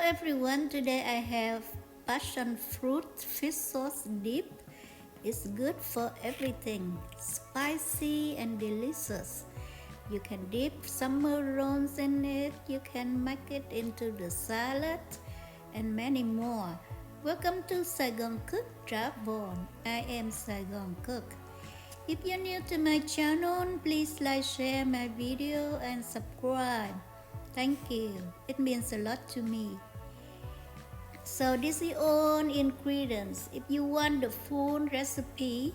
everyone, today I have passion fruit fish sauce dip. It's good for everything, spicy and delicious. You can dip summer rolls in it, you can make it into the salad and many more. Welcome to SaigoncookTravel. I am Saigoncook. If you're new to my channel, please like, share my video and subscribe. Thank you. It means a lot to me. So this is all ingredients. If you want the full recipe,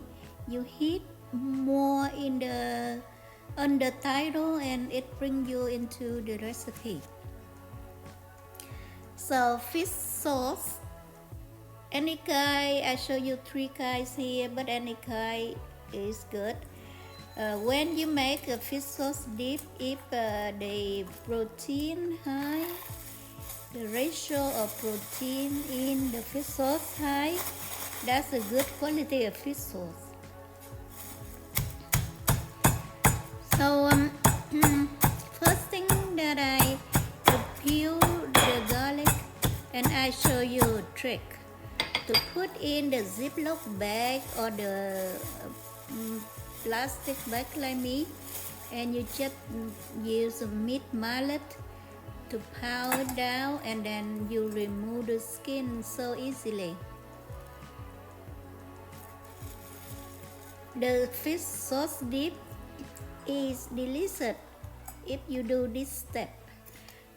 you hit more in the on the title and it bring you into the recipe. So fish sauce, any kind. I show you 3 kinds here, but any kind is good. When you make a fish sauce dip, if the protein high, the ratio of protein in the fish sauce high, that's a good quality of fish sauce. So first thing that I peel the garlic, and I show you a trick to put in the Ziploc bag or the plastic bag like me, and you just use a meat mallet to pound it down, and then you remove the skin so easily. The fish sauce dip is delicious if you do this step.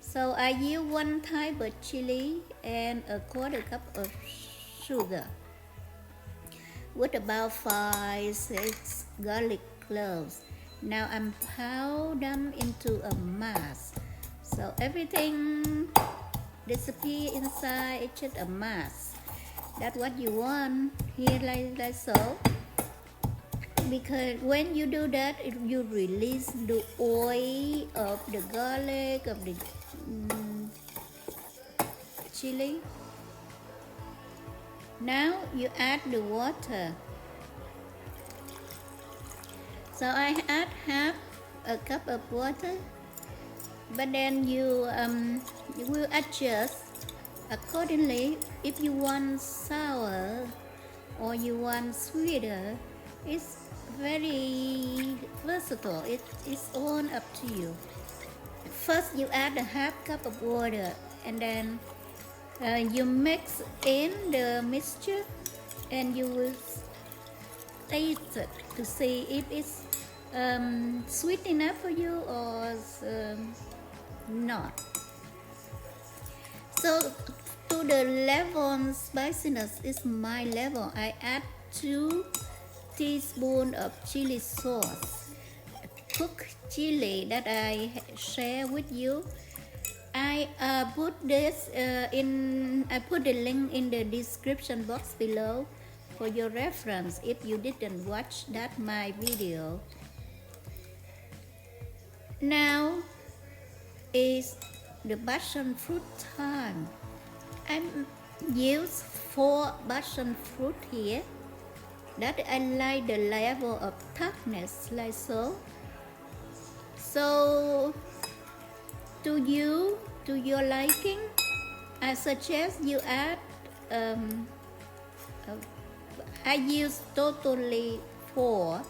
So I use 1 type of chili and a 1/4 cup of sugar with about 5-6 garlic cloves. Now I'm pound them into a mass. So everything disappear inside, it's just a mass. That's what you want here, like so. Because when you do that, you release the oil of the garlic, of the chili. Now you add the water. So I add half a cup of water, but then you will adjust accordingly. If you want sour or you want sweeter, it's very versatile. It's all up to you. First you add a half cup of water, and then you mix in the mixture, and you will taste it to see if it's sweet enough for you or not. So to the level spiciness is my level. I add 2 teaspoons of chili sauce, cooked chili that I share with you. I put this I put the link in the description box below for your reference if you didn't watch that my video. Now is the passion fruit time. I use 4 passion fruit here that I like the level of toughness like so. So to your liking, I suggest you add I use totally 4,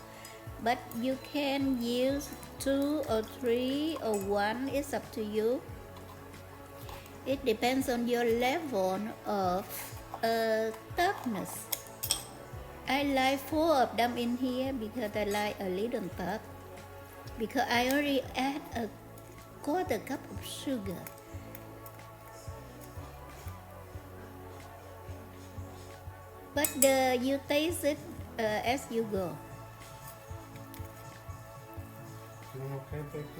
but you can use 2 or 3 or 1. It's up to you. It depends on your level of toughness. I like 4 of them in here because I like a little tough, because I already add a 1/4 cup of sugar. But you taste it as you go.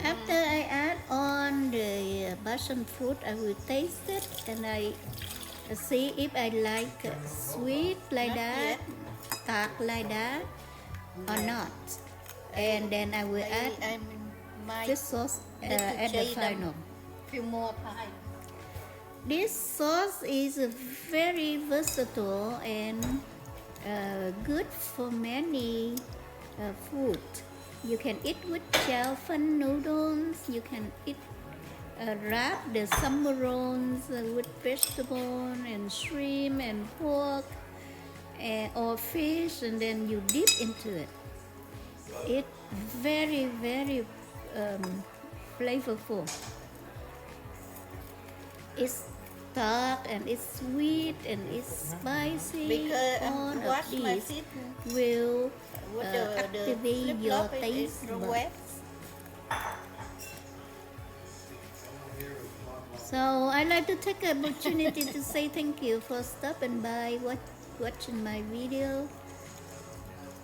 After I add on the passion fruit, I will taste it and I see if I like sweet like that, dark like that or not. And then I will add this sauce at the final. Few more time. This sauce is very versatile and good for many food. You can eat with chow fun noodles. You can eat wrap the summer rolls with vegetable and shrimp and pork or fish, and then you dip into it. It's very, very flavorful. It's dark and it's sweet and it's spicy. Because All of wash my these feet will with activate your flip-flop, taste it's buds. wet. So I'd like to take the opportunity to say thank you for stopping by, watching my video.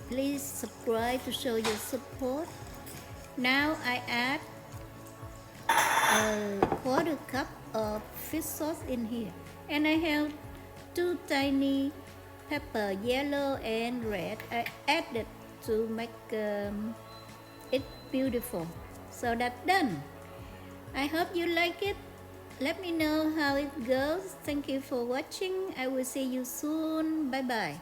Please subscribe to show your support. Now I add a quarter cup of fish sauce in here, and I have 2 tiny pepper, yellow and red. I added to make it beautiful. So that's done. I hope you like it. Let me know how it goes. Thank you for watching. I will see you soon. Bye bye.